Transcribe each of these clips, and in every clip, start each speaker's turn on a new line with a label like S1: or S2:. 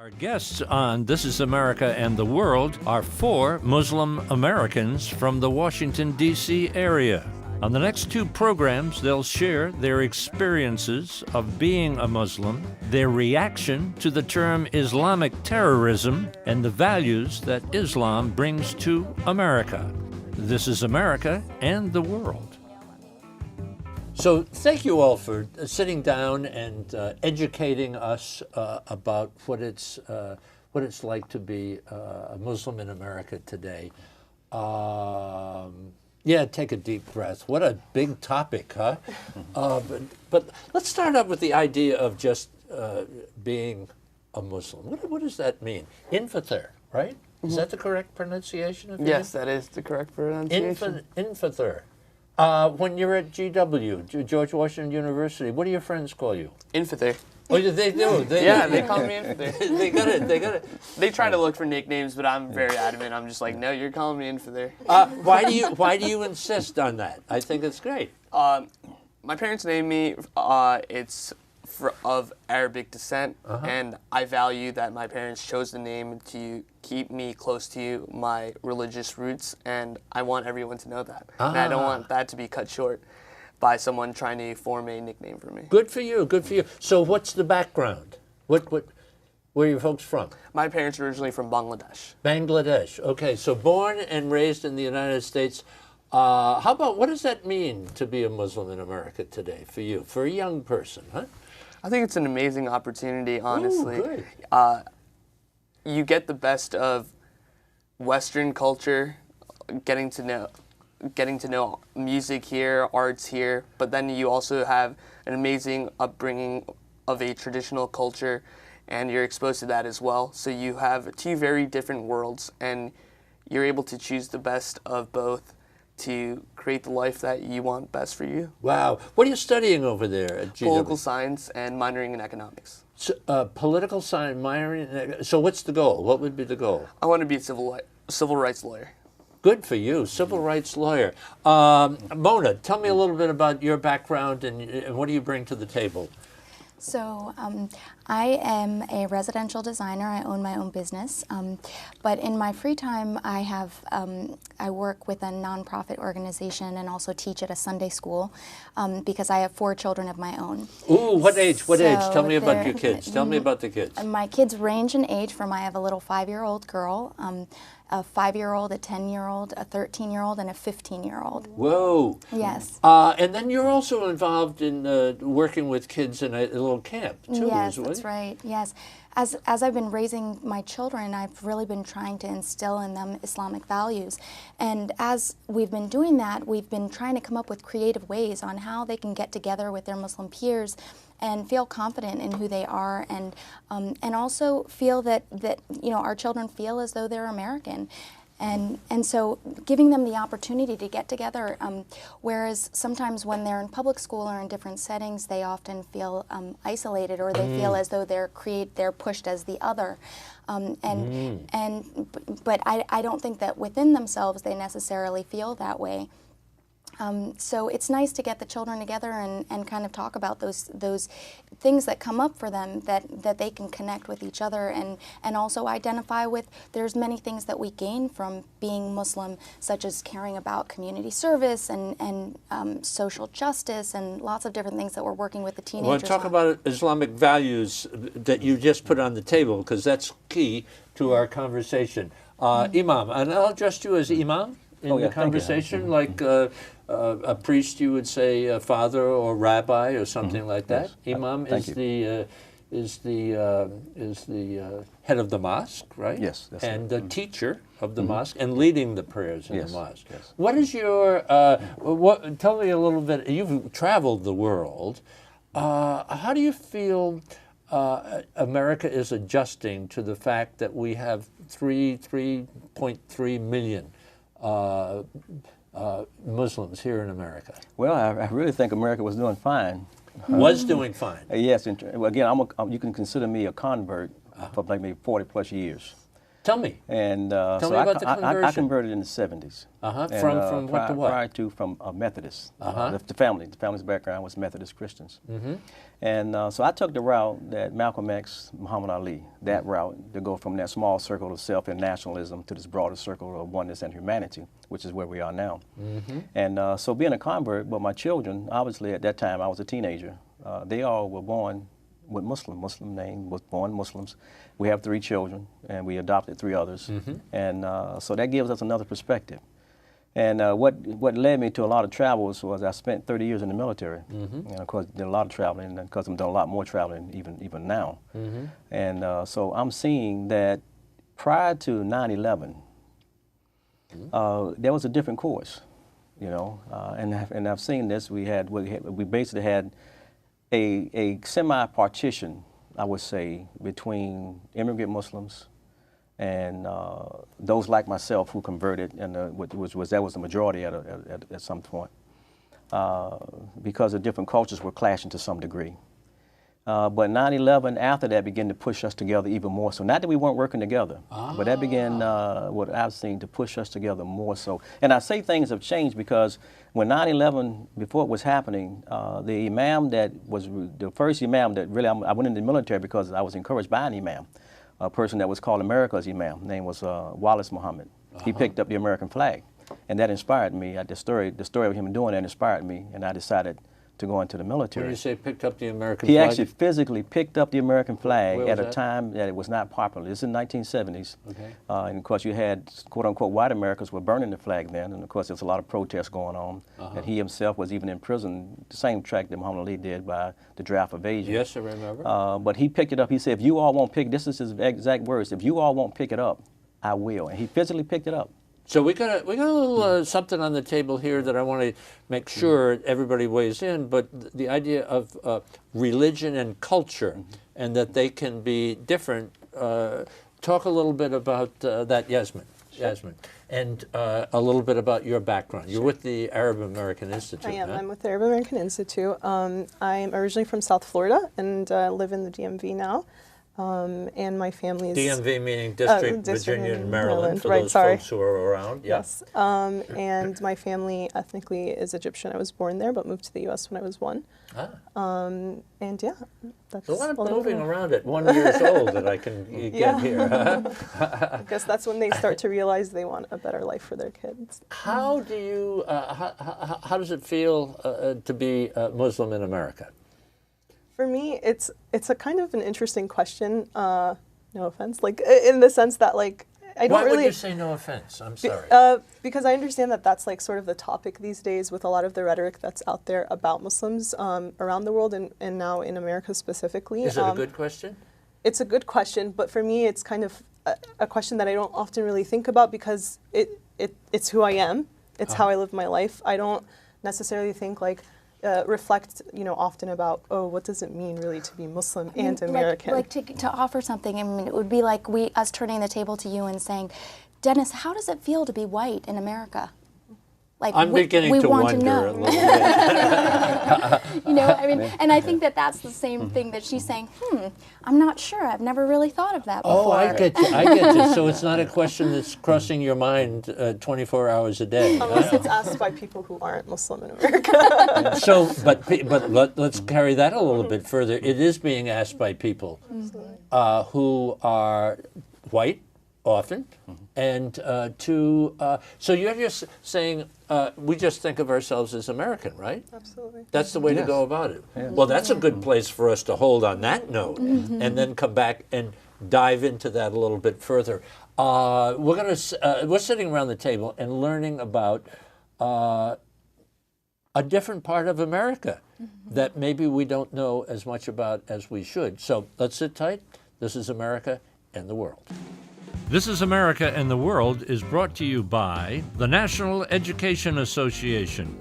S1: Our guests on This is America and the World are four Muslim Americans from the Washington, D.C. area. On the next two programs, they'll share their experiences of being a Muslim, their reaction to the term Islamic terrorism, and the values that Islam brings to America. This is America and the World. So thank you all for sitting down and educating us about what it's like to be a Muslim in America today. Yeah, take a deep breath. What a big topic, huh? But let's start out with the idea of just being a Muslim. What does that mean? Infathir, right? Is that the correct pronunciation of it?
S2: Yes, that is the correct pronunciation.
S1: Infathir. When you're at GW, George Washington University, what do your friends call you?
S2: Infathir.
S1: Oh, they do.
S2: They call me Infathir.
S1: They got it.
S2: They try to look for nicknames, but I'm very adamant. I'm just like, no, you're calling me Infathir.
S1: Why do you insist on that? I think it's great.
S2: My parents named me. It's of Arabic descent, and I value that my parents chose the name to keep me close to my religious roots, and I want everyone to know that. And I don't want that to be cut short by someone trying to form a nickname for me.
S1: Good for you. Good for you. So, what's the background? Where are your folks from?
S2: My parents are originally from Bangladesh.
S1: Bangladesh. Okay, so born and raised in the United States. How about, what does that mean to be a Muslim in America today for you, for a young person, huh?
S2: I think it's an amazing opportunity, honestly.
S1: Ooh, good.
S2: You get the best of Western culture, getting to know music here, arts here, but then you also have an amazing upbringing of a traditional culture, and you're exposed to that as well. So you have two very different worlds, and you're able to choose the best of both to create the life that you want best for you.
S1: Wow. What are you studying over there at GW?
S2: Political science and minoring in economics.
S1: So, political science, minoring. So what's the goal? What would be the goal?
S2: I want to be a civil rights lawyer.
S1: Good for you, civil rights lawyer. Mona, tell me a little bit about your background and what do you bring to the table?
S3: So I am a residential designer. I own my own business, but in my free time, I work with a nonprofit organization and also teach at a Sunday school because I have 4 children of my own.
S1: Ooh, what age? What age? Tell me about your kids. Tell me about the kids.
S3: My kids range in age from I have a little 5-year-old girl, a 5-year-old, a 10-year-old, a 13-year-old, and a 15-year-old.
S1: Whoa.
S3: Yes.
S1: And then you're also involved in working with kids in a little camp, too.
S3: Yes, that's right. Yes. As I've been raising my children, I've really been trying to instill in them Islamic values. And as we've been doing that, we've been trying to come up with creative ways on how they can get together with their Muslim peers and feel confident in who they are, and also feel that our children feel as though they're American. And so giving them the opportunity to get together, whereas sometimes when they're in public school or in different settings, they often feel isolated, or they feel as though they're pushed as the other. But I don't think that within themselves they necessarily feel that way. So it's nice to get the children together and kind of talk about those things that come up for them that they can connect with each other and also identify with. There's many things that we gain from being Muslim, such as caring about community service and social justice and lots of different things that we're working with the teenagers on.
S1: I want to talk about Islamic values that you just put on the table, because that's key to our conversation. Imam, and I'll address you as Imam in the conversation, like a priest, you would say father or rabbi or something like that.
S4: Yes.
S1: Imam is the head of the mosque, right?
S4: Yes, that's
S1: and
S4: right.
S1: the teacher of the mosque and leading the prayers in
S4: Yes,
S1: the mosque.
S4: yes.
S1: What is your tell me a little bit. You've traveled the world. How do you feel America is adjusting to the fact that we have 3.3 million Muslims here in America?
S4: Well, I really think America was doing fine.
S1: Was doing fine.
S4: Yes, well, again, you can consider me a convert for like maybe 40 plus years.
S1: Tell me.
S4: And
S1: Tell
S4: so
S1: me about the
S4: I
S1: conversion.
S4: converted in the 70s.
S1: Uh-huh.
S4: And,
S1: From what to what?
S4: Prior to from Methodist.
S1: Uh-huh.
S4: The family's background was Methodist Christians. Mm-hmm. And so I took the route that Malcolm X, Muhammad Ali, that route to go from that small circle of self and nationalism to this broader circle of oneness and humanity, which is where we are now. Mm-hmm. And so being a convert, but my children, obviously at that time I was a teenager, they all were born with Muslim name, was born Muslims. We have 3 children, and we adopted 3 others. Mm-hmm. And so that gives us another perspective. And what led me to a lot of travels was I spent 30 years in the military. Mm-hmm. And of course, did a lot of traveling, and because I'm doing a lot more traveling even now. Mm-hmm. And so I'm seeing that prior to 9/11, there was a different course, you know. And I've seen this. We basically had a semi-partition, I would say, between immigrant Muslims and those like myself who converted, and that was the majority at some point, because the different cultures were clashing to some degree. But 9/11, after that, began to push us together even more so. Not that we weren't working together, but that began, what I've seen, to push us together more so. And I say things have changed because when 9/11, before it was happening, the imam that was the first imam that really, I went into the military because I was encouraged by an imam, a person that was called America's imam. His name was Wallace Muhammad. He picked up the American flag, and that inspired me. The story of him doing that inspired me, and I decided to go into the military.
S1: When you say picked up the American
S4: He
S1: flag?
S4: actually physically picked up the American flag
S1: Where
S4: at
S1: was
S4: a
S1: that?
S4: time that it was not popular. This is in the 1970s.
S1: Okay.
S4: And of course you had quote-unquote white Americans were burning the flag then, and of course there was a lot of protests going on. And he himself was even in prison, the same track that Muhammad Ali did by the draft of Asia.
S1: Yes, I remember.
S4: But he picked it up. He said, if you all won't pick, this is his exact words, if you all won't pick it up, I will. And he physically picked it up.
S1: So we got a little something on the table here that I want to make sure everybody weighs in. But the idea of religion and culture, and that they can be different. Talk a little bit about that, Yasmin. Yasmin, and a little bit about your background. You're with the Arab American Institute.
S5: I am.
S1: Huh?
S5: I'm with the Arab American Institute. I'm originally from South Florida and live in the DMV now. And my family is
S1: DMV meaning District, Virginia, and Maryland, for
S5: right,
S1: those
S5: sorry.
S1: folks who are around. Yeah.
S5: Yes. And my family ethnically is Egyptian. I was born there, but moved to the U.S. when I was 1. And yeah, that's
S1: There's a lot of
S5: a little
S1: moving
S5: bit.
S1: around at 1 year old that I can get here.
S5: I guess that's when they start to realize they want a better life for their kids.
S1: How do you? How does it feel to be Muslim in America?
S5: For me, it's a kind of an interesting question. No offense, like in the sense that like I don't
S1: Why
S5: really.
S1: would you say no offense? I'm sorry.
S5: Because I understand that that's like sort of the topic these days with a lot of the rhetoric that's out there about Muslims around the world and now in America specifically.
S1: Is it a good question?
S5: It's a good question, but for me, it's kind of a question that I don't often really think about because it's who I am. It's how I live my life. I don't necessarily think like. Reflect, often about, what does it mean really to be Muslim and American?
S3: Like to offer something, I mean, it would be like us turning the table to you and saying, Dennis, how does it feel to be white in America? Like
S1: I'm beginning to
S3: want
S1: wonder
S3: to know.
S1: a little bit.
S3: I mean, and I think that that's the same thing that she's saying, I'm not sure. I've never really thought of that before.
S1: Oh, I get you. So it's not a question that's crossing your mind 24 hours a day.
S5: Unless it's asked by people who aren't Muslim in America.
S1: So, but let's carry that a little bit further. It is being asked by people who are white, often, and so you're just saying we just think of ourselves as American, right?
S5: Absolutely.
S1: That's the way to go about it. Yeah. Well, that's a good place for us to hold on that note, and then come back and dive into that a little bit further. We're sitting around the table and learning about a different part of America that maybe we don't know as much about as we should. So let's sit tight. This is America and the World. This is America and the World is brought to you by the National Education Association,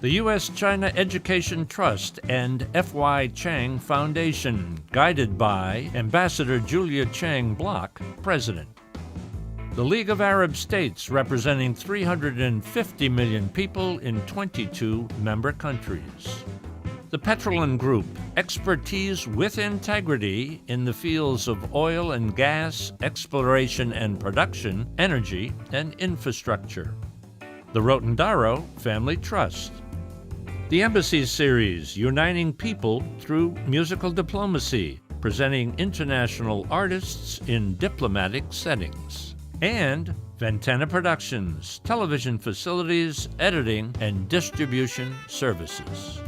S1: the U.S.-China Education Trust, and F.Y. Chang Foundation, guided by Ambassador Julia Chang Block, President. The League of Arab States, representing 350 million people in 22 member countries. The Petrolin Group, expertise with integrity in the fields of oil and gas, exploration and production, energy, and infrastructure. The Rotendaro Family Trust. The Embassy Series, uniting people through musical diplomacy, presenting international artists in diplomatic settings. And Ventana Productions, television facilities, editing, and distribution services.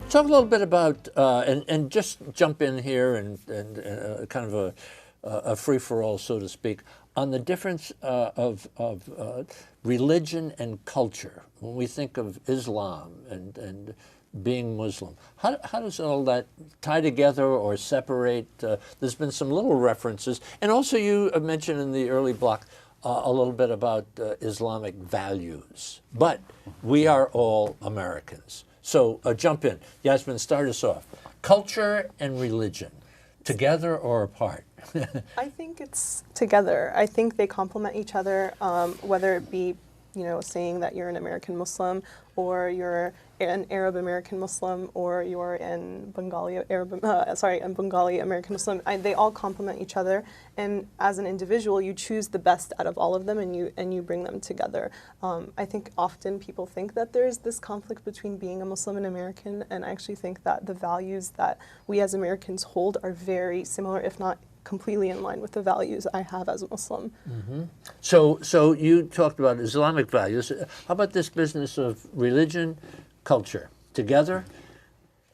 S1: Talk a little bit about, and just jump in here and kind of a free-for-all, so to speak, on the difference of religion and culture. When we think of Islam and being Muslim, how does all that tie together or separate? There's been some little references, and also you mentioned in the early block a little bit about Islamic values, but we are all Americans. So jump in. Yasmin, start us off. Culture and religion, together or apart?
S5: I think it's together. I think they complement each other, whether it be, saying that you're an American Muslim, or you're an Arab American Muslim, or you're an Bengali American Muslim. They all complement each other, and as an individual, you choose the best out of all of them, and you bring them together. I think often people think that there's this conflict between being a Muslim and American, and I actually think that the values that we as Americans hold are very similar, if not completely in line with the values I have as a Muslim.
S1: Mm-hmm. So you talked about Islamic values. How about this business of religion, culture, together?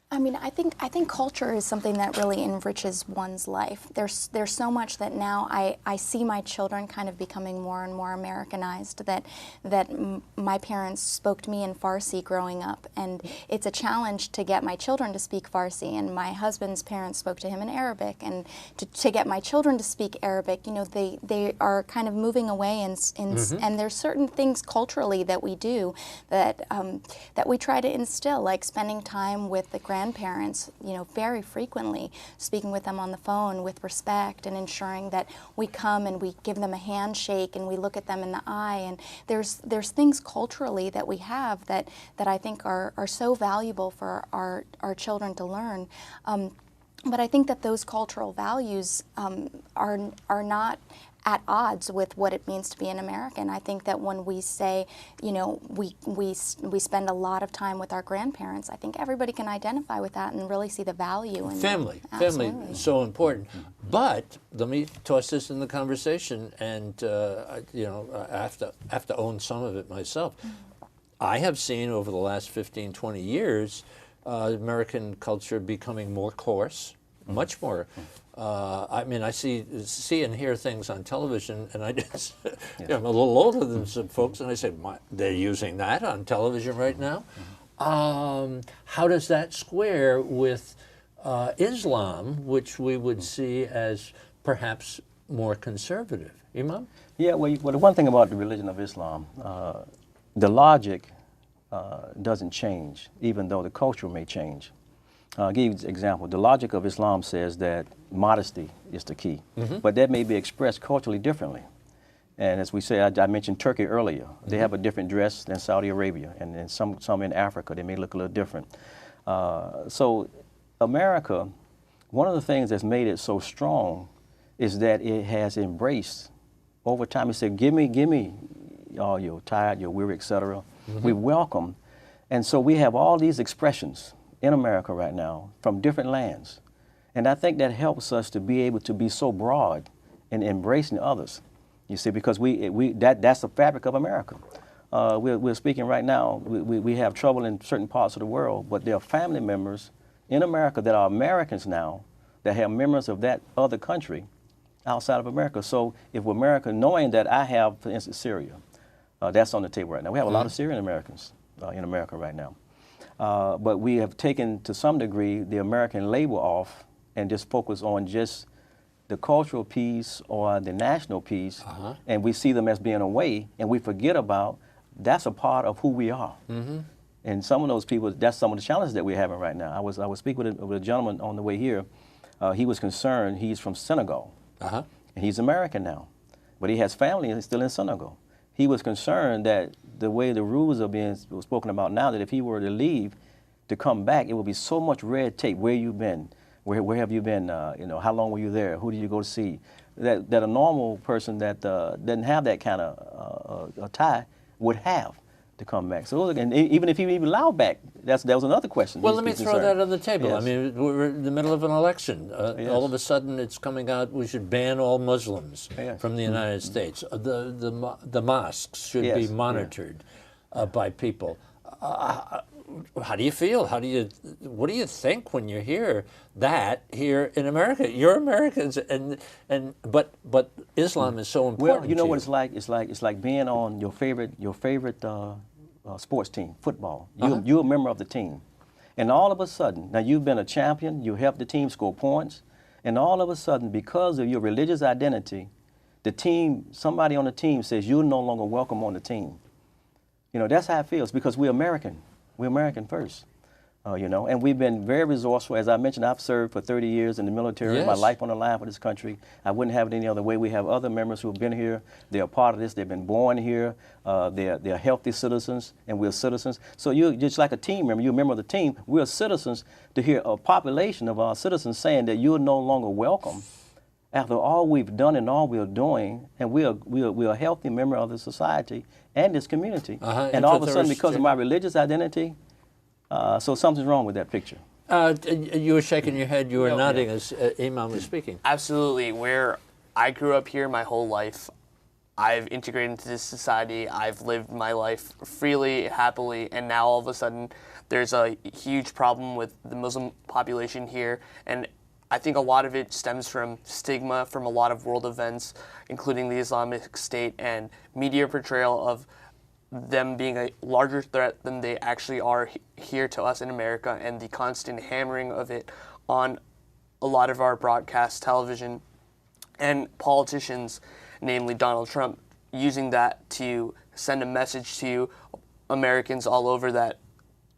S3: I mean, I think culture is something that really enriches one's life. There's so much that now I see my children kind of becoming more and more Americanized, that my parents spoke to me in Farsi growing up, and it's a challenge to get my children to speak Farsi, and my husband's parents spoke to him in Arabic, and to get my children to speak Arabic, they are kind of moving away, and there's certain things culturally that we do that we try to instill, like spending time with the grandparents, very frequently, speaking with them on the phone with respect and ensuring that we come and we give them a handshake and we look at them in the eye. And there's things culturally that we have that I think are so valuable for our children to learn. But I think that those cultural values are not at odds with what it means to be an American. I think that when we say, we spend a lot of time with our grandparents, I think everybody can identify with that and really see the value in
S1: family.
S3: Absolutely.
S1: Family is so important. But let me toss this in the conversation, and I have to own some of it myself. I have seen over the last 15, 20 years, American culture becoming more coarse, much more. I see and hear things on television, and I just, I'm a little older than some folks, and I say, they're using that on television right now. How does that square with Islam, which we would see as perhaps more conservative? Imam?
S4: Yeah, well, the one thing about the religion of Islam, the logic doesn't change, even though the culture may change. I'll give you an example. The logic of Islam says that modesty is the key, but that may be expressed culturally differently. And as we say, I mentioned Turkey earlier. They have a different dress than Saudi Arabia, and some in Africa, they may look a little different. So America, one of the things that's made it so strong is that it has embraced, over time, it said, give me all your tired, your weary, etc. We welcome. And so we have all these expressions in America right now from different lands. And I think that helps us to be able to be so broad in embracing others, you see, because that's the fabric of America. We're speaking right now, we have trouble in certain parts of the world, but there are family members in America that are Americans now that have members of that other country outside of America. So if America, knowing that I have, for instance, Syria, that's on the table right now. We have a lot of Syrian Americans in America right now. But we have taken, to some degree, the American label off and just focus on just the cultural piece or the national piece, and we see them as being away, and we forget about that's a part of who we are. And some of those people, that's some of the challenges that we're having right now. I was speaking with a gentleman on the way here. He was concerned. He's from Senegal, and he's American now, but he has family still in Senegal. He was concerned that the way the rules are being spoken about now, that if he were to leave, to come back, it will be so much red tape. Where you been? Where have you been? You know, how long were you there? Who did you go to see? That a normal person that doesn't have that kind of a tie would have to come back. So, and even if he even allowed back, that was another question.
S1: Well, let me throw that on the table.
S4: Yes.
S1: I mean, we're in the middle of an election.
S4: Yes.
S1: All of a sudden, it's coming out we should ban all Muslims
S4: Yes.
S1: from the United States. The mosques should be
S4: Yes.
S1: monitored by people. How do you feel? What do you think when you hear that here in America? You're Americans, but Islam is so important.
S4: Well, you know
S1: to
S4: what it's like? It's like being on your favorite sports team, football. You're a member of the team, and all of a sudden, now you've been a champion. You helped the team score points, and all of a sudden, because of your religious identity, somebody on the team says you're no longer welcome on the team. You know, that's how it feels because we're American. We're American first, you know, and we've been very resourceful. As I mentioned, I've served for 30 years in the military,
S1: Yes.
S4: my life on the line for this country. I wouldn't have it any other way. We have other members who have been here. They're a part of this. They've been born here. They're healthy citizens, and we're citizens. So you're just like a team member. You're a member of the team. We're citizens. To hear a population of our citizens saying that you're no longer welcome after all we've done and all we're doing, and we're a healthy member of the society and this community. And all of a sudden, because of my religious identity, so something's wrong with that picture.
S1: You were shaking your head. You were
S4: No,
S1: nodding
S4: yeah.
S1: as Imam was speaking.
S2: Absolutely. Where I grew up here my whole life, I've integrated into this society. I've lived my life freely, happily, and now all of a sudden there's a huge problem with the Muslim population here. And I think a lot of it stems from stigma from a lot of world events, including the Islamic State and media portrayal of them being a larger threat than they actually are here to us in America, and the constant hammering of it on a lot of our broadcast television and politicians, namely Donald Trump, using that to send a message to Americans all over that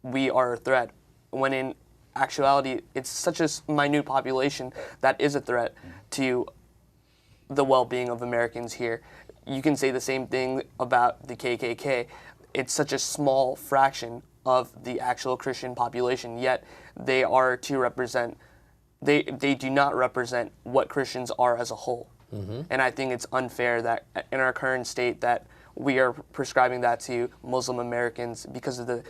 S2: we are a threat, when in actuality it's such a minute population that is a threat to the well-being of Americans here. You can say the same thing about the KKK. It's such a small fraction of the actual Christian population, yet they are to represent, they do not represent what Christians are as a whole. And I think it's unfair that in our current state that we are prescribing that to Muslim Americans because of the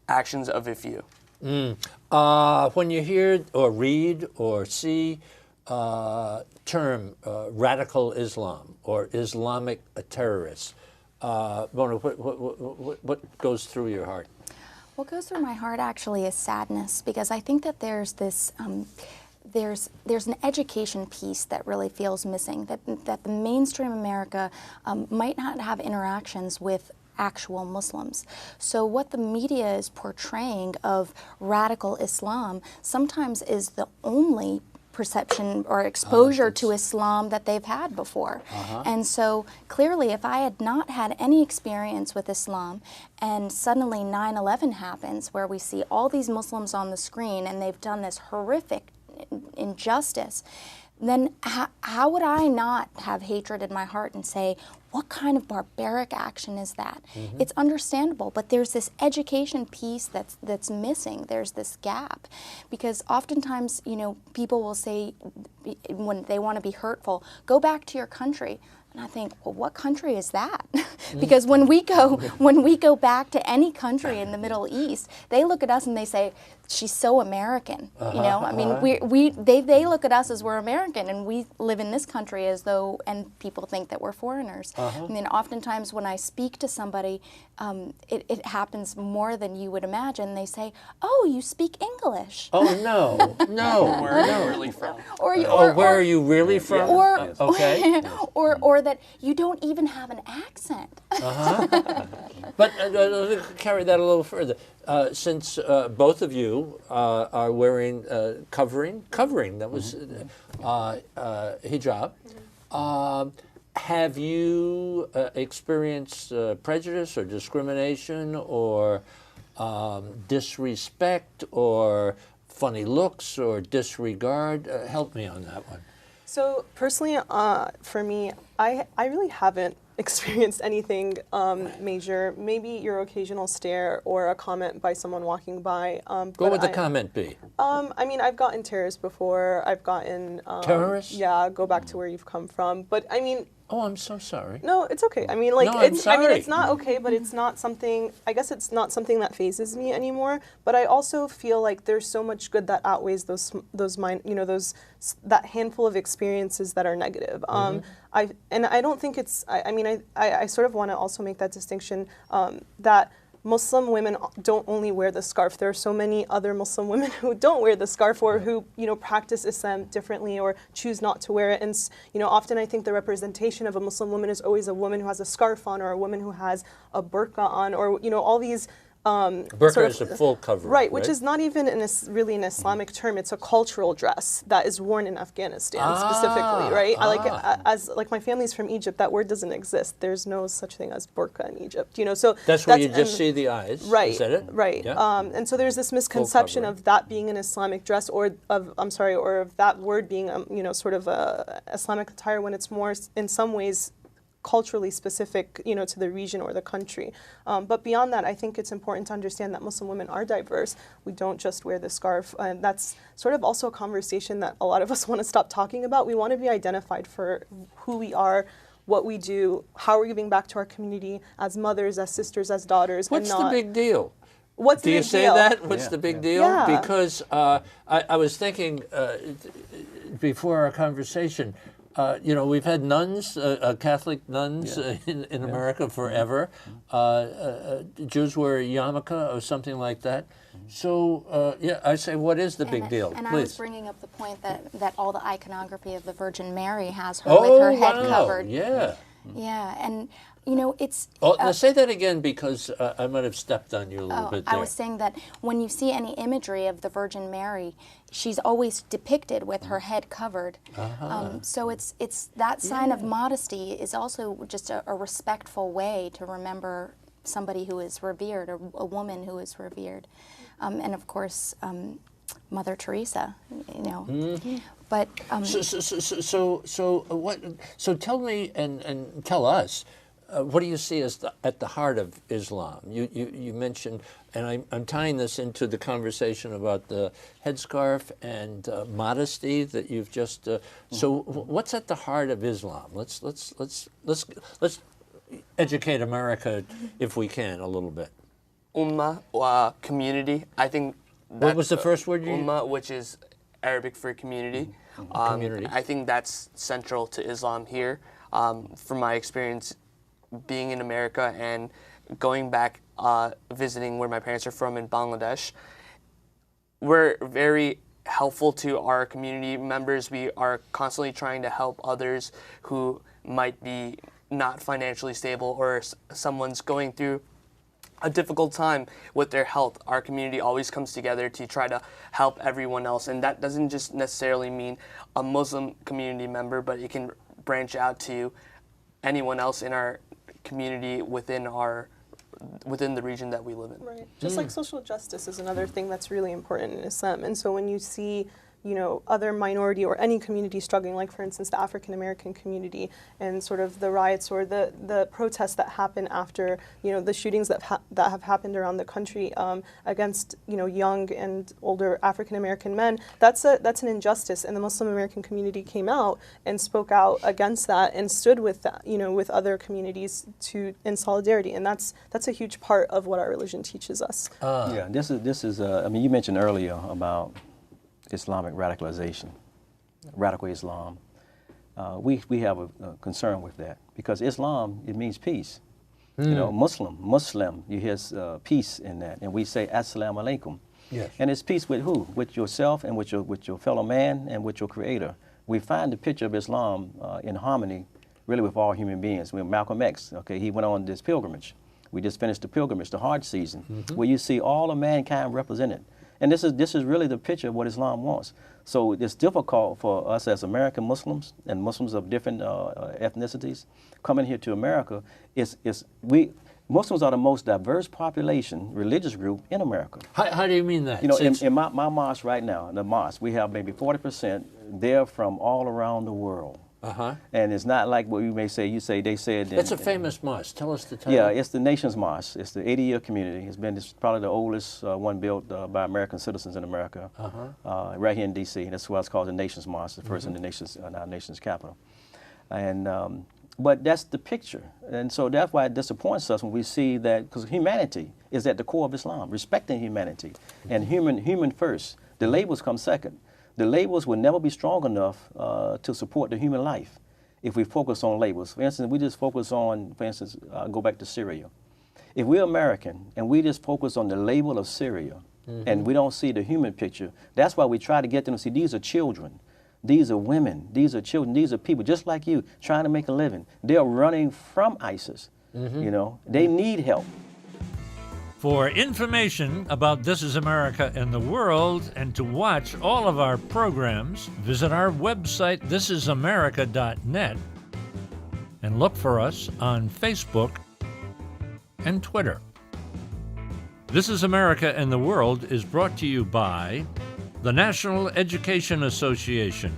S2: actions of a few.
S1: When you hear or read or see term radical Islam or Islamic terrorists, Mona, what goes through your heart?
S3: What goes through my heart actually is sadness, because I think that there's this there's an education piece that really feels missing, that the mainstream America might not have interactions with actual Muslims. So what the media is portraying of radical Islam sometimes is the only perception or exposure to Islam that they've had before. And so clearly, if I had not had any experience with Islam and suddenly 9/11 happens, where we see all these Muslims on the screen and they've done this horrific injustice, then how would I not have hatred in my heart and say, what kind of barbaric action is that? It's understandable, but there's this education piece that's missing. There's this gap, because oftentimes, you know, people will say when they want to be hurtful, go back to your country. And I think, well, what country is that? Because when we go back to any country in the Middle East, they look at us and they say, she's so American. You know, I mean, they look at us as we're American, and we live in this country as though, and people think that we're foreigners. I mean, oftentimes when I speak to somebody, it happens more than you would imagine. They say, "Oh, you speak English."
S1: Oh no, no.
S2: Where are you really from?
S1: Where are you really from? Okay.
S3: or that you don't even have an accent.
S1: But carry that a little further. Since both of you are wearing covering, that was hijab, have you experienced prejudice or discrimination or disrespect or funny looks or disregard? Help me on that one.
S5: So personally, for me, I really haven't experienced anything major. Maybe your occasional stare or a comment by someone walking by.
S1: What would the comment be?
S5: I mean, I've gotten terrorists before. I've gotten
S1: terrorists.
S5: Yeah, go back to where you've come from. But I mean.
S1: Oh, I'm so sorry.
S5: No, it's okay. I mean, like,
S1: No, I'm
S5: it's. I mean,
S1: sorry.
S5: it's not okay, but it's not something. I guess it's not something that phases me anymore. But I also feel like there's so much good that outweighs that handful of experiences that are negative. I don't think it's. I mean, I sort of want to also make that distinction that Muslim women don't only wear the scarf. There are so many other Muslim women who don't wear the scarf or who, practice Islam differently or choose not to wear it. And, often I think the representation of a Muslim woman is always a woman who has a scarf on or a woman who has a burqa on or, all these
S1: burqa is a full cover,
S5: right? Which is not even really an Islamic term. It's a cultural dress that is worn in Afghanistan specifically, right? As my family's from Egypt, that word doesn't exist. There's no such thing as burqa in Egypt, So
S1: that's where you just see the eyes,
S5: right?
S1: Is that it?
S5: Right.
S1: Yeah.
S5: And so there's this misconception of that being an Islamic dress, or of that word being sort of a Islamic attire when it's more in some ways culturally specific, to the region or the country. But beyond that, I think it's important to understand that Muslim women are diverse. We don't just wear the scarf. And that's sort of also a conversation that a lot of us want to stop talking about. We want to be identified for who we are, what we do, how we're giving back to our community as mothers, as sisters, as daughters.
S1: What's the big deal?
S5: What's
S1: Do
S5: the
S1: you
S5: big
S1: say
S5: deal?
S1: that? What's the big deal?
S5: Yeah.
S1: Because I was thinking before our conversation, we've had nuns, Catholic nuns in America forever. Jews wear a yarmulke or something like that. So, I say, what is the big deal?
S3: And
S1: Please.
S3: I was bringing up the point that all the iconography of the Virgin Mary has her with her head covered.
S1: Yeah.
S3: Yeah, and it's.
S1: Now say that again because I might have stepped on you a little bit there.
S3: I was saying that when you see any imagery of the Virgin Mary, she's always depicted with her head covered. So it's that sign of modesty is also just a respectful way to remember somebody who is revered, or a woman who is revered, and of course Mother Teresa. But
S1: so tell me and tell us. What do you see as at the heart of Islam? You mentioned, and I'm tying this into the conversation about the headscarf and modesty that you've just. So what's at the heart of Islam? Let's educate America if we can a little bit.
S2: Ummah, community. I think.
S1: What was the first word you used?
S2: Ummah, which is Arabic for community.
S1: Community.
S2: I think that's central to Islam here. From my experience being in America and going back visiting where my parents are from in Bangladesh, we're very helpful to our community members. We are constantly trying to help others who might be not financially stable or someone's going through a difficult time with their health. Our community always comes together to try to help everyone else, and that doesn't just necessarily mean a Muslim community member, but it can branch out to anyone else in our community within the region that we live in.
S5: Right. Just like social justice is another thing that's really important in Islam. And so when you see, other minority or any community struggling, like for instance the African American community and sort of the riots or the protests that happen after, the shootings that have happened around the country against, young and older African American men, that's an injustice. And the Muslim American community came out and spoke out against that and stood with that, with other communities in solidarity. And that's a huge part of what our religion teaches us.
S4: This is. I mean, you mentioned earlier about Islamic radicalization, radical Islam. We have a concern with that because Islam, it means peace. Muslim, you hear peace in that, and we say Assalamu alaikum.
S1: Yes.
S4: And it's peace with who? With yourself and with your fellow man and with your Creator. We find the picture of Islam in harmony, really, with all human beings. When Malcolm X, he went on this pilgrimage. We just finished the pilgrimage, the Hajj season, where you see all of mankind represented. And this is really the picture of what Islam wants. So it's difficult for us as American Muslims and Muslims of different ethnicities coming here to America. Muslims are the most diverse population, religious group in America.
S1: How do you mean that?
S4: In my mosque right now, the mosque, we have maybe 40%. They're from all around the world. And it's not like what you may say. They said.
S1: It's a famous mosque. Tell us the title.
S4: Yeah, it's the nation's mosque. It's the 80-year community. It's probably the oldest one built by American citizens in America, right here in D.C. That's why it's called the nation's mosque, the first in the nation's our nation's capital. And but that's the picture, and so that's why it disappoints us when we see that, because humanity is at the core of Islam, respecting humanity and human first. The labels come second. The labels will never be strong enough to support the human life if we focus on labels. For instance, we just focus on, for instance, go back to Syria. If we're American and we just focus on the label of Syria and we don't see the human picture, that's why we try to get them to see these are children. These are women, these are children, these are people just like you trying to make a living. They're running from ISIS, you know. They need help.
S1: For information about This Is America and the World and to watch all of our programs, visit our website, thisisamerica.net, and look for us on Facebook and Twitter. This Is America and the World is brought to you by the National Education Association,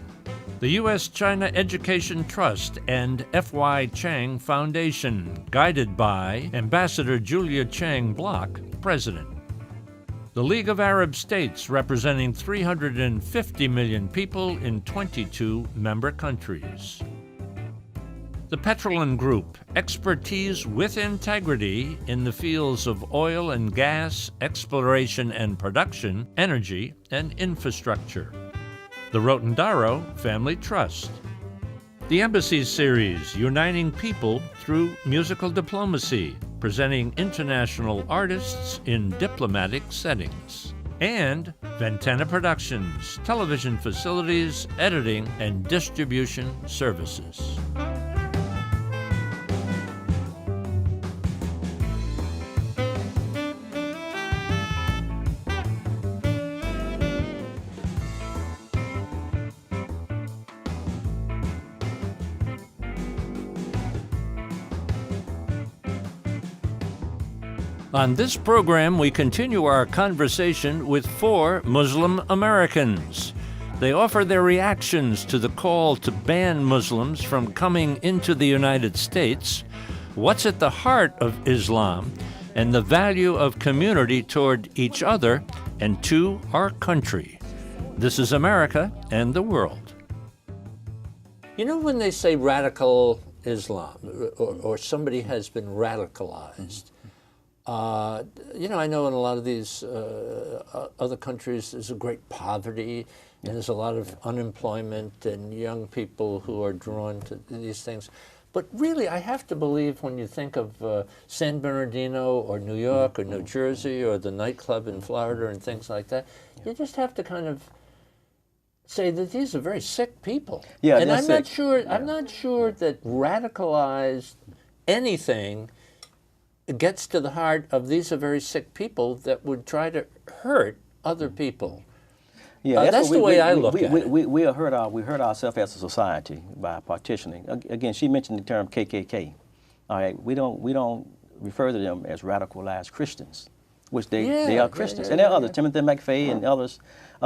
S1: the U.S.-China Education Trust, and F.Y. Chang Foundation, guided by Ambassador Julia Chang Block, President. The League of Arab States, representing 350 million people in 22 member countries. The Petrolin Group, expertise with integrity in the fields of oil and gas, exploration and production, energy, and infrastructure. The Rotendaro Family Trust. The Embassy Series, uniting people through musical diplomacy, presenting international artists in diplomatic settings. And Ventana Productions, television facilities, editing, and distribution services. On this program, we continue our conversation with 4 Muslim Americans. They offer their reactions to the call to ban Muslims from coming into the United States, what's at the heart of Islam, and the value of community toward each other and to our country. This is America and the World. You know, when they say radical Islam, or somebody has been radicalized, you know, I know in a lot of these other countries there's a great poverty and there's a lot of unemployment and young people who are drawn to these things. But really, I have to believe when you think of San Bernardino or New York or New Jersey or the nightclub in Florida and things like that, you just have to kind of say that these are very sick people.
S4: Yeah,
S1: and I'm
S4: sick.
S1: not sure.
S4: Yeah.
S1: I'm not sure that radicalized anything gets to the heart of these are very sick people that would try to hurt other people.
S4: Yeah,
S1: that's the way I look at it.
S4: We hurt ourselves as a society by partitioning. Again, she mentioned the term KKK. All right, we don't refer to them as radicalized Christians, which they are Christians, and there are others, Timothy McVeigh and others,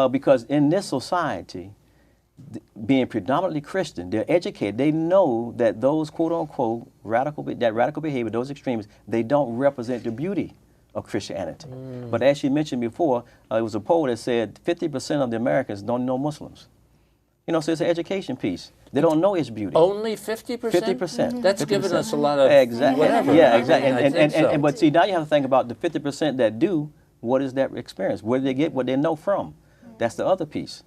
S4: because in this society, being predominantly Christian, they're educated. They know that those quote unquote radical behavior, those extremists, they don't represent the beauty of Christianity. But as she mentioned before, it was a poll that said 50% of the Americans don't know Muslims. You know, so it's an education piece. They don't know its beauty.
S1: Only 50%?
S4: 50%.
S1: That's
S4: 50%.
S1: given us a lot of whatever.
S4: Yeah, exactly.
S1: I think so.
S4: But see, now you have to think about the 50% that do. What is that experience? Where do they get what they know from? That's the other piece.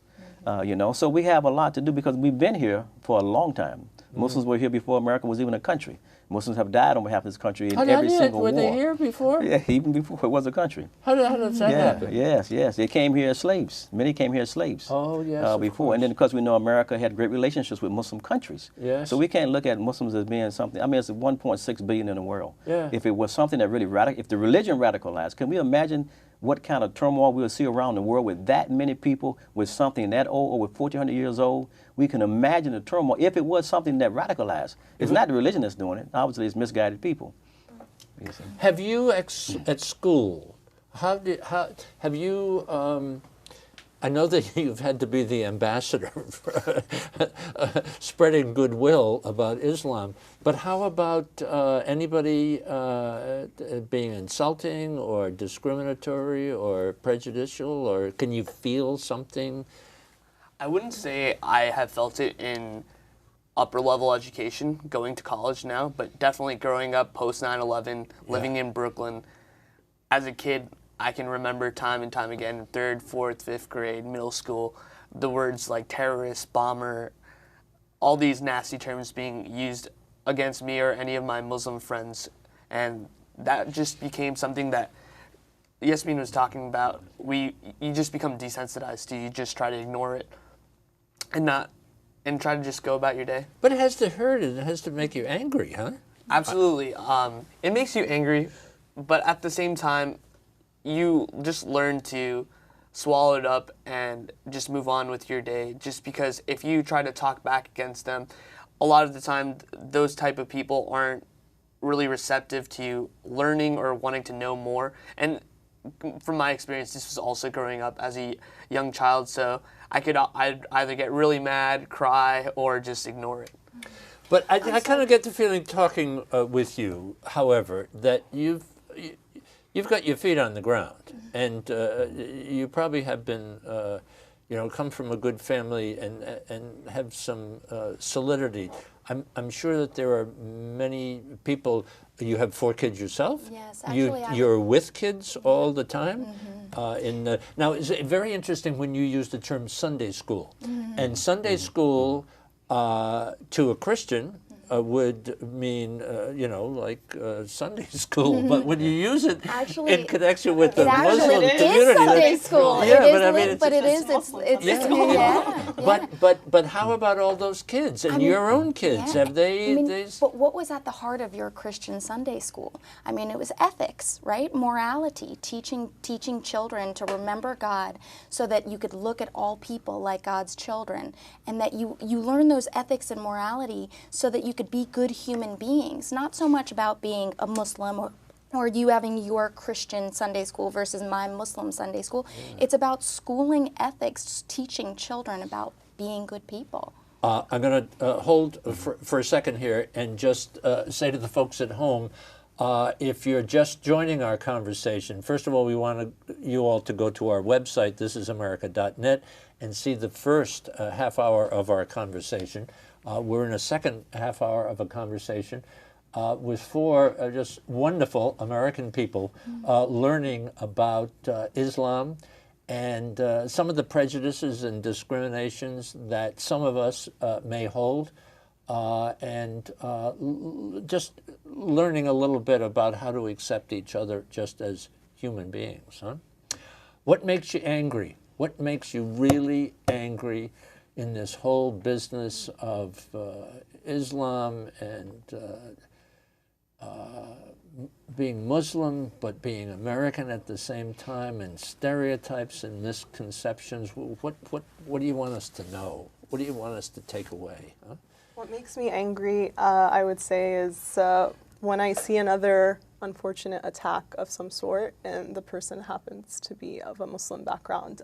S4: You know, so we have a lot to do because we've been here for a long time. Muslims were here before America was even a country. Muslims have died on behalf of this country in every single war.
S1: Were they here before?
S4: Yeah, even before it was a country.
S1: How does that happen?
S4: Yes. They came here as slaves. Many came here as slaves.
S1: Oh, yes,
S4: before. And then because we know America had great relationships with Muslim countries.
S1: Yes.
S4: So we can't look at Muslims as being something. I mean, it's 1.6 billion in the world.
S1: Yeah.
S4: If it was something that really radical, if the religion radicalized, can we imagine what kind of turmoil we would see around the world with that many people, with something that old, over 1,400 years old? We can imagine the turmoil if it was something that radicalized. It's not the religion that's doing it. Obviously, it's misguided people.
S1: Have you at school? Have you I know that you've had to be the ambassador for spreading goodwill about Islam, but how about anybody being insulting or discriminatory or prejudicial, or can you feel something?
S2: I wouldn't say I have felt it in upper level education, going to college now, but definitely growing up post 9/11, living in Brooklyn. As a kid, I can remember time and time again, 3rd, 4th, 5th grade, middle school, the words like terrorist, bomber, all these nasty terms being used against me or any of my Muslim friends. And that just became something that Yasmin was talking about. You just become desensitized to, you just try to ignore it and try to just go about your day.
S1: But it has to hurt and it has to make you angry, huh?
S2: Absolutely. It makes you angry, but at the same time, you just learn to swallow it up and just move on with your day. Just because if you try to talk back against them, a lot of the time, those type of people aren't really receptive to learning or wanting to know more. And from my experience, this was also growing up as a young child, so I'd either get really mad, cry, or just ignore it.
S1: But I kind of get the feeling talking with you, however, that you've got your feet on the ground, and you probably have been, come from a good family and have some solidity. I'm sure that there are many people. You have 4 kids yourself?
S3: Yes, actually,
S1: you're with kids all the time? Now, it's very interesting when you use the term Sunday school. And Sunday school to a Christian would mean, Sunday school. But when you use it in connection with the Muslim community,
S3: is Sunday school.
S1: Yeah,
S3: it is,
S1: but I mean, But how about all those kids and your own kids?
S3: Yeah.
S1: Have they?
S3: But what was at the heart of your Christian Sunday school? I mean, it was ethics, right? Morality, teaching children to remember God, so that you could look at all people like God's children, and that you learn those ethics and morality so that you could be good human beings. Not so much about being a Muslim or you having your Christian Sunday school versus my Muslim Sunday school. It's about schooling ethics, teaching children about being good people.
S1: I'm going to hold for a second here and just say to the folks at home, if you're just joining our conversation, first of all, we want you all to go to our website, thisisamerica.net, and see the first half hour of our conversation. We're in a second half hour of a conversation with 4 just wonderful American people learning about Islam and some of the prejudices and discriminations that some of us may hold, and just learning a little bit about how to accept each other just as human beings. Huh? What makes you angry? What makes you really angry in this whole business of Islam and being Muslim but being American at the same time, and stereotypes and misconceptions? What do you want us to know? What do you want us to take away? Huh?
S5: What makes me angry, I would say, is when I see another unfortunate attack of some sort and the person happens to be of a Muslim background.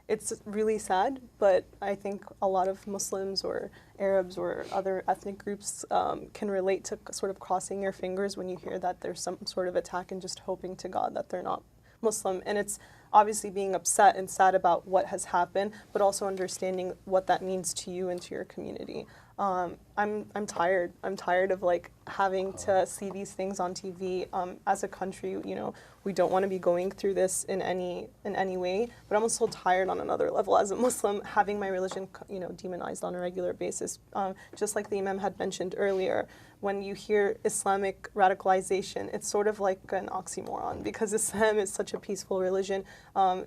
S5: It's really sad, but I think a lot of Muslims or Arabs or other ethnic groups can relate to sort of crossing your fingers when you hear that there's some sort of attack and just hoping to God that they're not Muslim. And it's obviously being upset and sad about what has happened, but also understanding what that means to you and to your community. I'm tired. I'm tired of like having to see these things on TV. As a country, we don't want to be going through this in any way. But I'm also tired on another level as a Muslim, having my religion, demonized on a regular basis. Just like the Imam had mentioned earlier, when you hear Islamic radicalization, it's sort of like an oxymoron, because Islam is such a peaceful religion.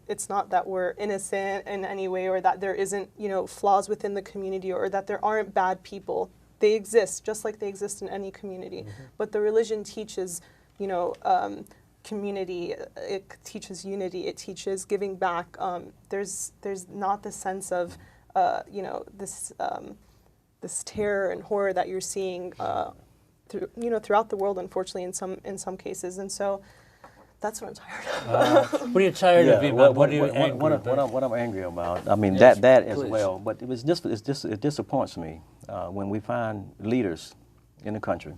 S5: It's not that we're innocent in any way, or that there isn't, flaws within the community, or that there aren't bad people. They exist, just like they exist in any community. Mm-hmm. But the religion teaches, community. It teaches unity. It teaches giving back. There's not the sense of, this terror and horror that you're seeing, throughout the world, unfortunately, in some cases. And so, That's what I'm tired of.
S1: What are you tired of, Iman? What are you angry about?
S4: What I'm angry about, I mean,
S1: Yes,
S4: that as
S1: please.
S4: well, but it disappoints me when we find leaders in the country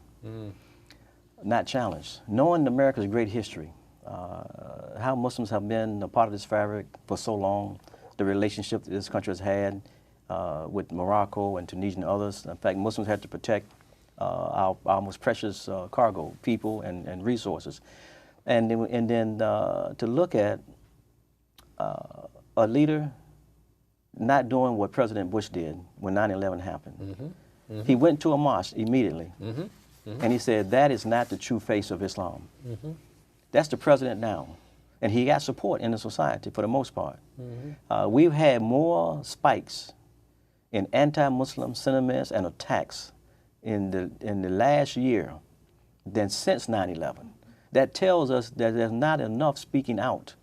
S4: not challenged. Knowing America's great history, how Muslims have been a part of this fabric for so long, the relationship that this country has had with Morocco and Tunisia and others. In fact, Muslims had to protect our most precious cargo, people and resources. And then to look at a leader not doing what President Bush did when 9/11 happened. He went to a mosque immediately, and he said, that is not the true face of Islam. That's the president now. And he got support in the society for the most part. We've had more spikes in anti-Muslim sentiments and attacks in the last year than since 9/11. That tells us that there's not enough speaking out.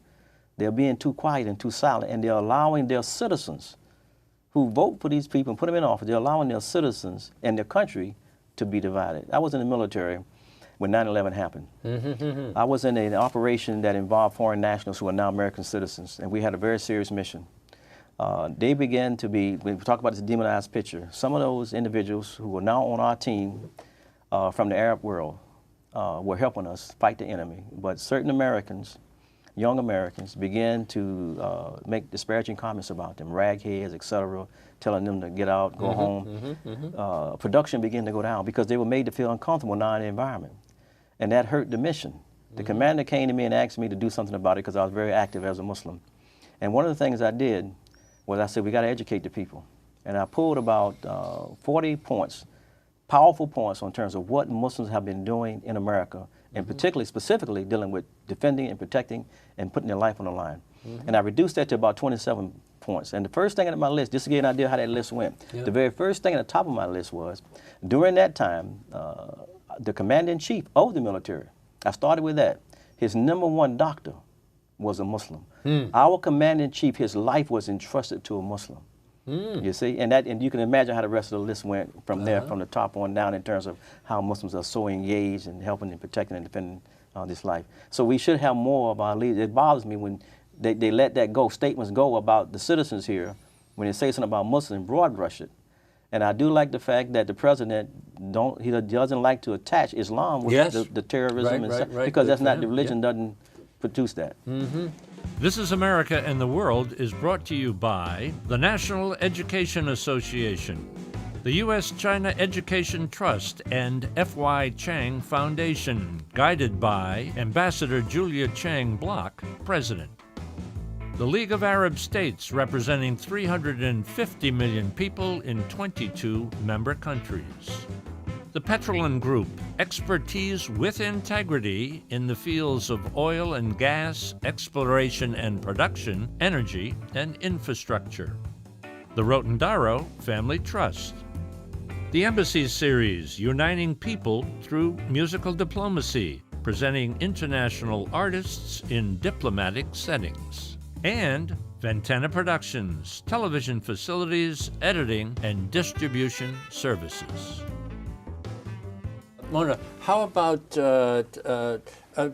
S4: They're being too quiet and too silent, and they're allowing their citizens who vote for these people and put them in office, they're allowing their citizens and their country to be divided. I was in the military when 9/11 happened. I was in an operation that involved foreign nationals who are now American citizens, and we had a very serious mission. They began to be, when we talk about this demonized picture, some of those individuals who are now on our team from the Arab world were helping us fight the enemy. But certain Americans, young Americans, began to make disparaging comments about them, ragheads, etc., telling them to get out, go home. Production began to go down because they were made to feel uncomfortable now in the environment. And that hurt the mission. The commander came to me and asked me to do something about it because I was very active as a Muslim. And one of the things I did was I said, we got to educate the people. And I pulled about 40 points, powerful points in terms of what Muslims have been doing in America, and particularly, specifically dealing with defending and protecting and putting their life on the line. And I reduced that to about 27 points. And the first thing on my list, just to get an idea how that list went, the very first thing at the top of my list was, during that time, the commander-in-chief of the military, I started with that, his #1 doctor was a Muslim. Our commander-in-chief, his life was entrusted to a Muslim. You see, and you can imagine how the rest of the list went from there, from the top on down, in terms of how Muslims are so engaged in helping and protecting and defending this life. So we should have more of our leaders. It bothers me when they let that go, statements go about the citizens here, when they say something about Muslims, broad brush it. And I do like the fact that the president doesn't like to attach Islam with the terrorism, because that's not the religion, doesn't produce that.
S1: This is America and the World is brought to you by the National Education Association, the U.S.-China Education Trust, and F.Y. Chang Foundation, guided by Ambassador Julia Chang Block, President. The League of Arab States, representing 350 million people in 22 member countries. The Petrolin Group, expertise with integrity in the fields of oil and gas, exploration and production, energy, and infrastructure. The Rotendaro Family Trust. The Embassy Series, uniting people through musical diplomacy, presenting international artists in diplomatic settings. And Ventana Productions, television facilities, editing, and distribution services. Mona, how about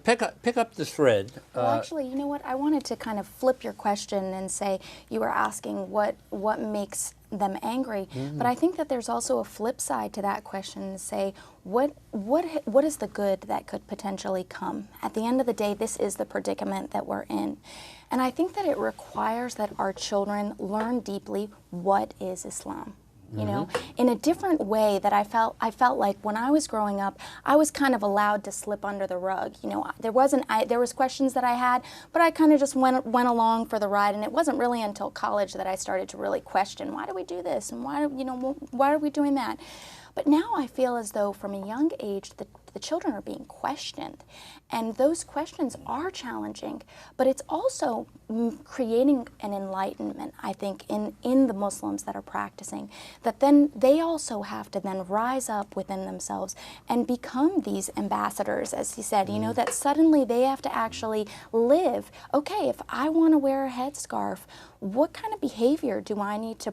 S1: pick up the thread?
S3: Well, actually, you know what? I wanted to kind of flip your question and say you were asking what makes them angry, but I think that there's also a flip side to that question to say what is the good that could potentially come? At the end of the day, this is the predicament that we're in. And I think that it requires that our children learn deeply what is Islam. You know, in a different way that I felt like when I was growing up, I was kind of allowed to slip under the rug. You know, there was questions that I had, but I kind of just went along for the ride, and it wasn't really until college that I started to really question, why do we do this, and why are we doing that? But now I feel as though from a young age the children are being questioned, and those questions are challenging, but it's also creating an enlightenment, I think, in the Muslims that are practicing, that then they also have to then rise up within themselves and become these ambassadors, as he said, you know, that suddenly they have to actually live, okay, if I want to wear a headscarf, what kind of behavior do I need to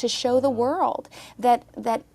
S3: show the world that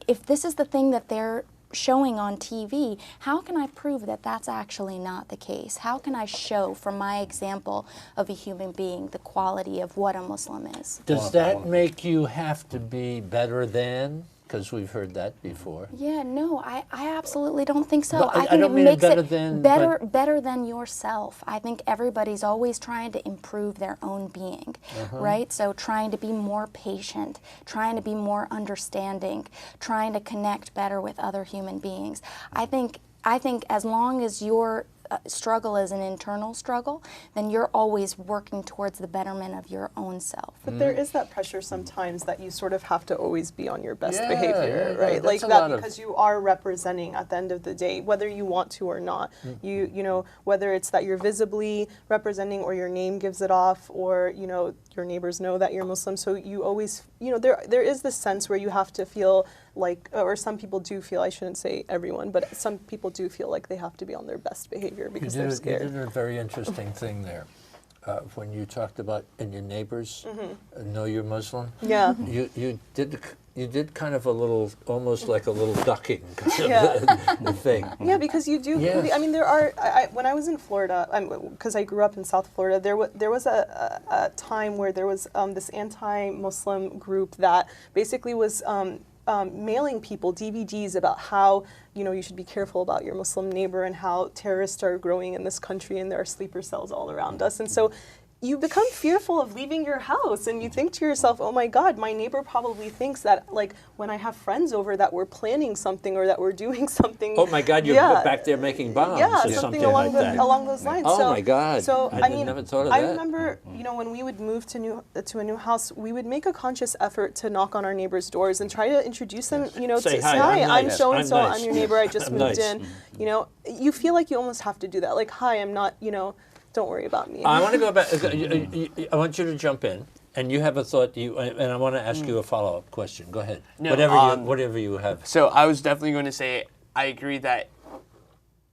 S3: if this is the thing that they're showing on TV, how can I prove that that's actually not the case? How can I show from my example of a human being the quality of what a Muslim is?
S1: Does that make you have to be better than? Because we've heard that before.
S3: Yeah, no, I absolutely don't think so.
S1: No, I
S3: think
S1: don't
S3: it
S1: mean
S3: makes
S1: better
S3: it
S1: than,
S3: better than yourself. I think everybody's always trying to improve their own being, right? So trying to be more patient, trying to be more understanding, trying to connect better with other human beings. I think as long as your struggle is an internal struggle, then you're always working towards the betterment of your own self.
S5: But there is that pressure sometimes that you sort of have to always be on your best
S1: Yeah,
S5: behavior,
S1: yeah,
S5: right?
S1: that's
S5: Like
S1: a
S5: that
S1: lot of-
S5: because you are representing at the end of the day, whether you want to or not. You know, whether it's that you're visibly representing or your name gives it off, or you know, your neighbors know that you're Muslim. So you always, you know, there is this sense where you have to feel like, or some people do feel, I shouldn't say everyone, but some people do feel like they have to be on their best behavior because they're scared.
S1: You did a very interesting thing there. When you talked about, and your neighbors know you're Muslim.
S5: Yeah.
S1: You did kind of a little, almost like a little ducking kind
S5: Yeah.
S1: of thing.
S5: Yeah, because you do.
S1: Yes.
S5: I mean, there are. When I was in Florida, because I grew up in South Florida, there was a time where there was this anti-Muslim group that basically was mailing people DVDs about how, you know, you should be careful about your Muslim neighbor and how terrorists are growing in this country and there are sleeper cells all around us. And so you become fearful of leaving your house and you think to yourself, oh my God, my neighbor probably thinks that, like, when I have friends over that we're planning something or that we're doing something.
S1: Oh my God, you're back there making bombs or something
S5: along
S1: like that.
S5: along those lines.
S1: Oh
S5: so,
S1: my God.
S5: So
S1: I
S5: mean,
S1: never thought of
S5: I
S1: that.
S5: remember, you know, when we would move to a new house, we would make a conscious effort to knock on our neighbors' doors and try to introduce them, you know,
S1: Say,
S5: to
S1: "Hi,
S5: say, hi,
S1: I'm
S5: I'm
S1: nice.
S5: so and so,
S1: I'm nice.
S5: I'm your neighbor, I just
S1: I'm
S5: moved
S1: nice."
S5: in. You know, you feel like you almost have to do that. Like, hi, I'm not, you know, don't worry about me.
S1: I want to go back. I want you to jump in, and you have a thought. And I want to ask you a follow-up question. Go ahead.
S2: No,
S1: whatever you have.
S2: So I was definitely going to say I agree that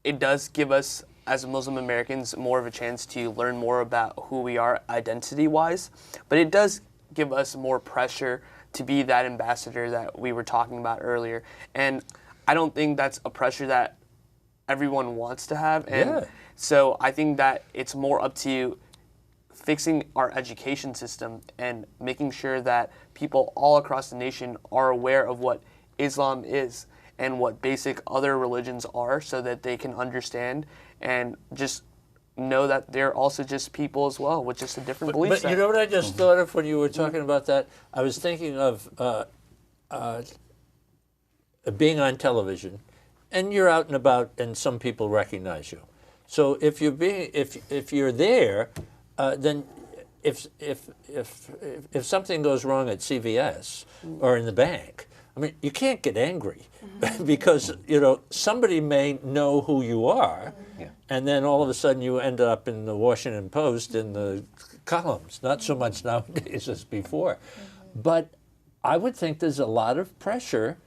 S2: it does give us, as Muslim Americans, more of a chance to learn more about who we are identity-wise, but it does give us more pressure to be that ambassador that we were talking about earlier. And I don't think that's a pressure that everyone wants to have. And so I think that it's more up to fixing our education system and making sure that people all across the nation are aware of what Islam is and what basic other religions are, so that they can understand and just know that they're also just people as well, with just a different belief set.
S1: But you know what I just thought of when you were talking about that? I was thinking of being on television, and you're out and about, and some people recognize you. So if you're there, then if something goes wrong at CVS or in the bank, I mean, you can't get angry because, you know, somebody may know who you are, and then all of a sudden you end up in the Washington Post in the columns. Not so much nowadays as before. But I would think there's a lot of pressure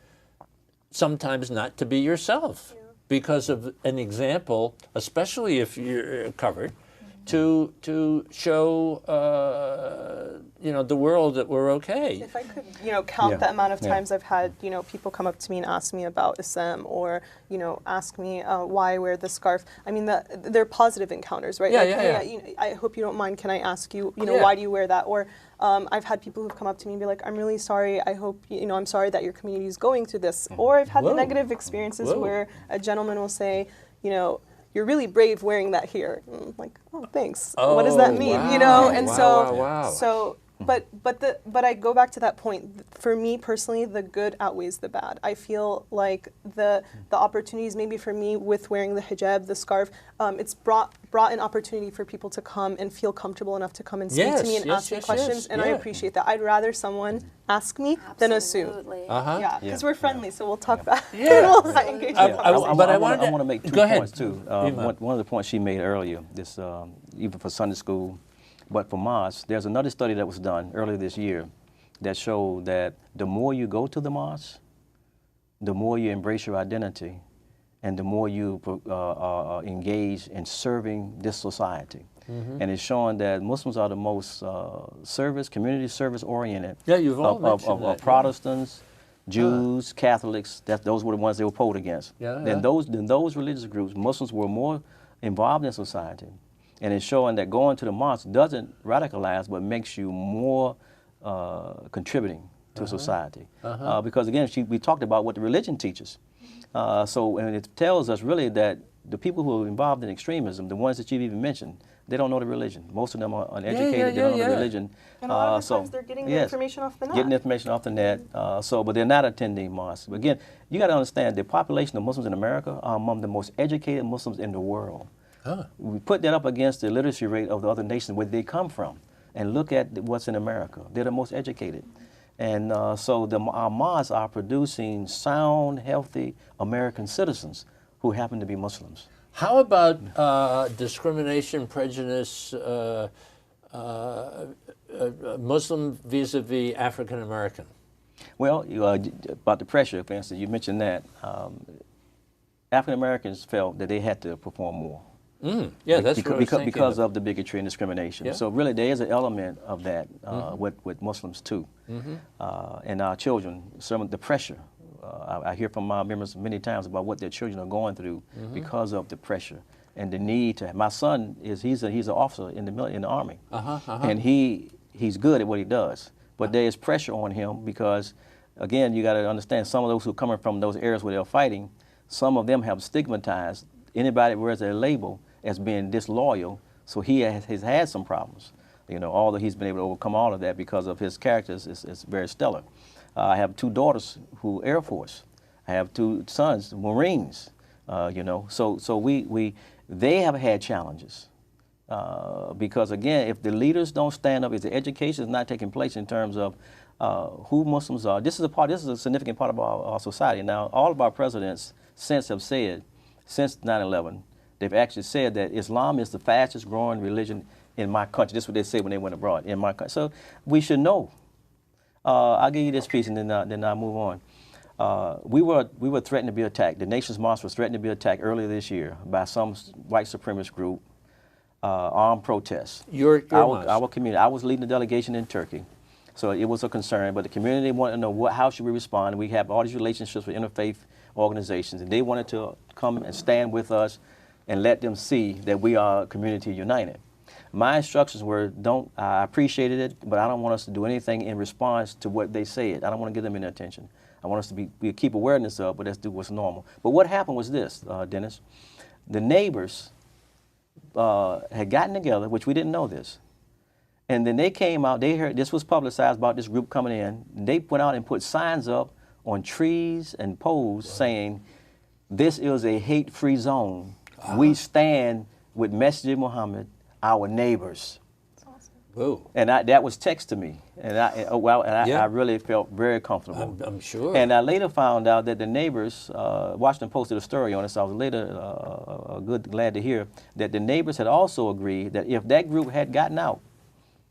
S1: sometimes not to be yourself because of an example, especially if you're covered, to show you know, the world that we're okay.
S5: If I could, you know, count the amount of times I've had, you know, people come up to me and ask me about Islam, or, you know, ask me why I wear the scarf. I mean, they're positive encounters, right? You know, I hope you don't mind. Can I ask you, you know, why do you wear that? Or I've had people who've come up to me and be like, I'm really sorry. I hope, you know, I'm sorry that your community is going through this. Or I've had negative experiences where a gentleman will say, you know, you're really brave wearing that here. And I'm like, oh, thanks. What does that mean?
S1: Wow.
S5: You know, and
S1: Wow.
S5: so but I go back to that point. For me personally, the good outweighs the bad. I feel like the opportunities, maybe for me with wearing the hijab, the scarf, it's brought an opportunity for people to come and feel comfortable enough to come and speak to me and ask me questions, and I appreciate that. I'd rather someone ask me than assume. Yeah, because we're friendly, so we'll talk about it. We'll engage in conversation.
S4: But I want to make two points too.
S1: Imam.
S4: One of the points she made earlier, this even for Sunday school, but for mosques, there's another study that was done earlier this year that showed that the more you go to the mosque, the more you embrace your identity, and the more you engage in serving this society. And it's showing that Muslims are the most community service oriented
S1: Yeah, you've all mentioned that,
S4: Protestants Jews, Catholics, those were the ones they were polled against.
S1: Yeah,
S4: Then those religious groups, Muslims were more involved in society. And it's showing that going to the mosque doesn't radicalize, but makes you more contributing to society. Because again, we talked about what the religion teaches. And it tells us really that the people who are involved in extremism, the ones that you've even mentioned, they don't know the religion. Most of them are uneducated, they don't know the religion.
S5: And a lot of the times they're getting the information off the net.
S4: Getting information off the net, but they're not attending mosques. But again, you got to understand the population of Muslims in America are among the most educated Muslims in the world. We put that up against the literacy rate of the other nations where they come from, and look at what's in America. They're the most educated. And so our mosques are producing sound, healthy American citizens who happen to be Muslims.
S1: How about discrimination, prejudice, Muslim vis-a-vis African American?
S4: Well, about the pressure, for instance, you mentioned that. African Americans felt that they had to perform more.
S1: Yeah, that's what I was thinking
S4: because of the bigotry and discrimination.
S1: Yeah.
S4: So really, there is an element of that with Muslims too, and our children. Some of the pressure. I hear from my members many times about what their children are going through because of the pressure and the need to. My son he's an officer in the Army, and he's good at what he does, but there is pressure on him because, again, you got to understand some of those who are coming from those areas where they're fighting, some of them have stigmatized anybody that wears a label as being disloyal, so he has had some problems. You know, although he's been able to overcome all of that because of his characters, is very stellar. I have 2 daughters who Air Force. I have 2 sons, Marines. You know, so they have had challenges because again, if the leaders don't stand up, if the education is not taking place in terms of who Muslims are, this is a significant part of our society. Now, all of our presidents since have said, since 9/11, they've actually said that Islam is the fastest growing religion in my country. This is what they said when they went abroad, in my country. So we should know. I'll give you this piece and then I'll move on. We were threatened to be attacked. The nation's mosque was threatened to be attacked earlier this year by some white supremacist group, armed protests. Our community. I was leading the delegation in Turkey, so it was a concern. But the community wanted to know how should we respond. We have all these relationships with interfaith organizations, and they wanted to come and stand with us and let them see that we are community united. My instructions were, I appreciated it, but I don't want us to do anything in response to what they said. I don't want to give them any attention. I want us to keep awareness up, but let's do what's normal. But what happened was this, Dennis. The neighbors had gotten together, which we didn't know this. And then they came out, they heard, this was publicized about this group coming in. They went out and put signs up on trees and poles saying, this is a hate-free zone. We stand with Masjid Muhammad, our neighbors.
S5: That's awesome.
S1: Whoa.
S4: And that was text to me, and I really felt very comfortable.
S1: I'm sure.
S4: And I later found out that the neighbors, Washington Post did a story on it, so I was later glad to hear that the neighbors had also agreed that if that group had gotten out,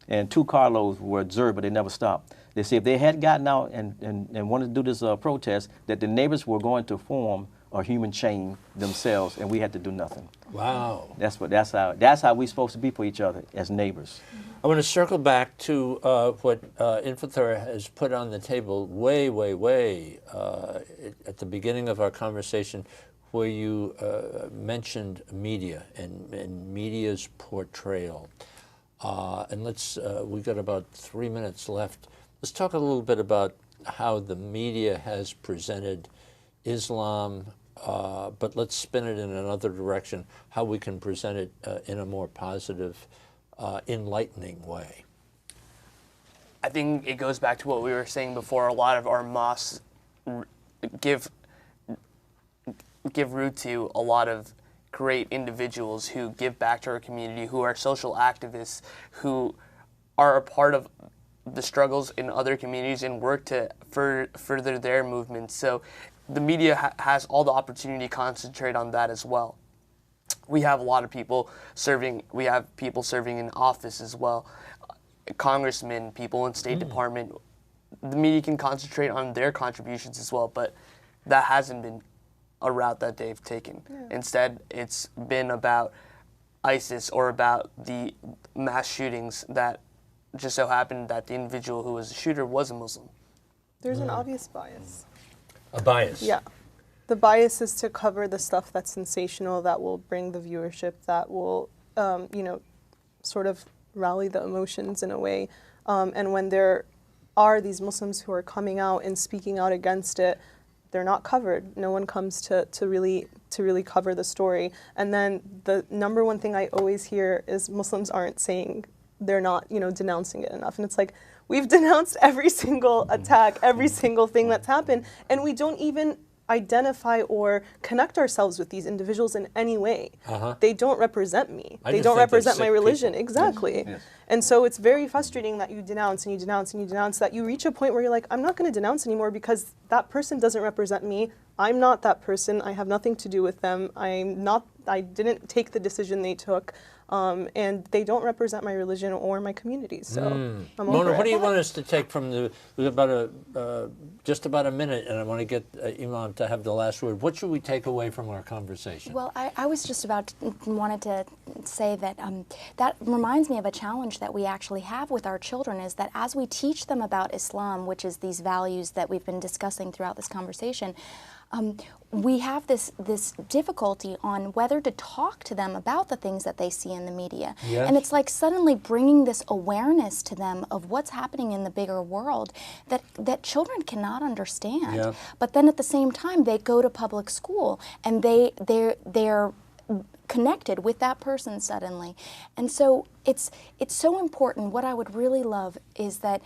S4: and 2 carloads were observed, but they never stopped. They said if they had gotten out and wanted to do this protest, that the neighbors were going to form a human chain themselves, and we had to do nothing.
S1: Wow.
S4: That's how we're supposed to be for each other as neighbors.
S1: I want to circle back to what Infother has put on the table way at the beginning of our conversation, where you mentioned media and media's portrayal. And we've got about 3 minutes left. Let's talk a little bit about how the media has presented Islam, but let's spin it in another direction, how we can present it in a more positive, enlightening way.
S2: I think it goes back to what we were saying before. A lot of our mosques give root to a lot of great individuals who give back to our community, who are social activists, who are a part of the struggles in other communities and work to further their movements. So the media has all the opportunity to concentrate on that as well. We have a lot of people serving. We have people serving in office as well, congressmen, people in State Department. The media can concentrate on their contributions as well, but that hasn't been a route that they've taken. Yeah. Instead, it's been about ISIS or about the mass shootings that just so happened that the individual who was the shooter was a Muslim.
S5: There's an obvious bias.
S1: A bias.
S5: Yeah. The bias is to cover the stuff that's sensational, that will bring the viewership, that will, sort of rally the emotions in a way. And when there are these Muslims who are coming out and speaking out against it, they're not covered. No one comes to really cover the story. And then the number one thing I always hear is Muslims aren't saying, they're not, denouncing it enough. And it's like, we've denounced every single attack, every single thing that's happened, and we don't even identify or connect ourselves with these individuals in any way. They don't represent me.
S1: I
S5: They
S1: just
S5: don't
S1: think they're
S5: represent my
S1: sick
S5: religion.
S1: people.
S5: Exactly.
S4: Yes.
S5: And so it's very frustrating that you denounce and you denounce and you denounce, that you reach a point where you're like, I'm not going to denounce anymore because that person doesn't represent me. I'm not that person. I have nothing to do with them. I didn't take the decision they took. And they don't represent my religion or my community. So I'm over
S1: Mona,
S5: it.
S1: what do you want us to take from just about a minute, and I want to get Imam to have the last word. What should we take away from our conversation?
S3: Well, I was just wanted to say that that reminds me of a challenge that we actually have with our children, is that as we teach them about Islam, which is these values that we've been discussing throughout this conversation, we have this difficulty on whether to talk to them about the things that they see in the media.
S1: Yes.
S3: And it's like suddenly bringing this awareness to them of what's happening in the bigger world that children cannot understand.
S1: Yeah.
S3: But then at the same time, they go to public school and they're connected with that person suddenly. And so it's so important. What I would really love is that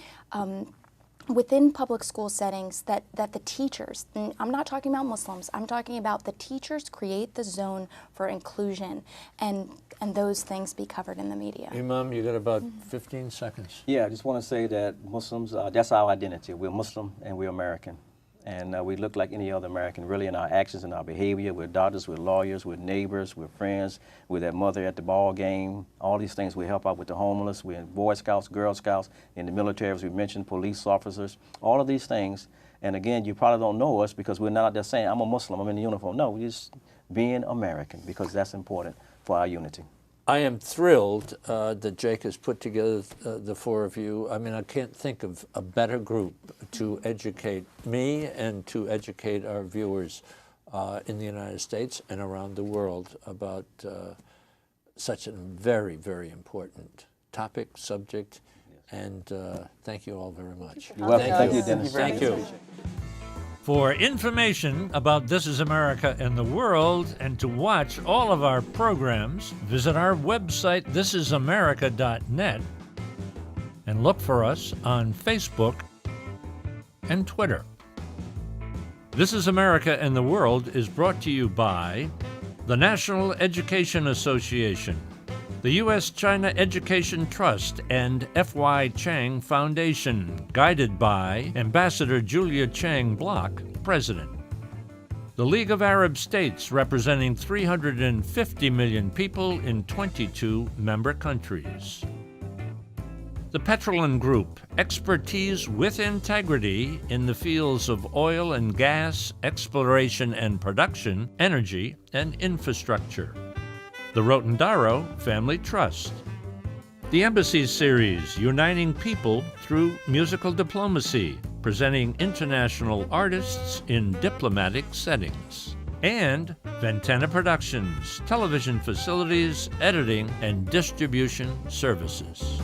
S3: within public school settings, that the teachers, and I'm not talking about Muslims, I'm talking about the teachers, create the zone for inclusion, and those things be covered in the media.
S1: Imam, you got about 15 seconds.
S4: Yeah, I just want to say that Muslims, that's our identity. We're Muslim and we're American. And we look like any other American, really, in our actions and our behavior. We're doctors, we're lawyers, we're neighbors, we're friends, we're that mother at the ball game. All these things, we help out with the homeless. We're in Boy Scouts, Girl Scouts, in the military, as we mentioned, police officers, all of these things. And again, you probably don't know us because we're not out there saying, I'm a Muslim, I'm in the uniform. No, we're just being American, because that's important for our unity.
S1: I am thrilled that Jake has put together the four of you. I mean, I can't think of a better group to educate me and to educate our viewers in the United States and around the world about such a very, very important topic, subject, and thank you all very much.
S4: You're welcome.
S1: Thank you.
S4: Dennis.
S1: Thank you. For information about This is America and the World, and to watch all of our programs, visit our website, thisisamerica.net, and look for us on Facebook and Twitter. This is America and the World is brought to you by the National Education Association, the U.S.-China Education Trust, and F.Y. Chang Foundation, guided by Ambassador Julia Chang Block, President. The League of Arab States, representing 350 million people in 22 member countries. The Petrolin Group, expertise with integrity in the fields of oil and gas, exploration and production, energy, and infrastructure. The Rotondaro Family Trust. The Embassy Series, uniting people through musical diplomacy, presenting international artists in diplomatic settings. And Ventana Productions, television facilities, editing, and distribution services.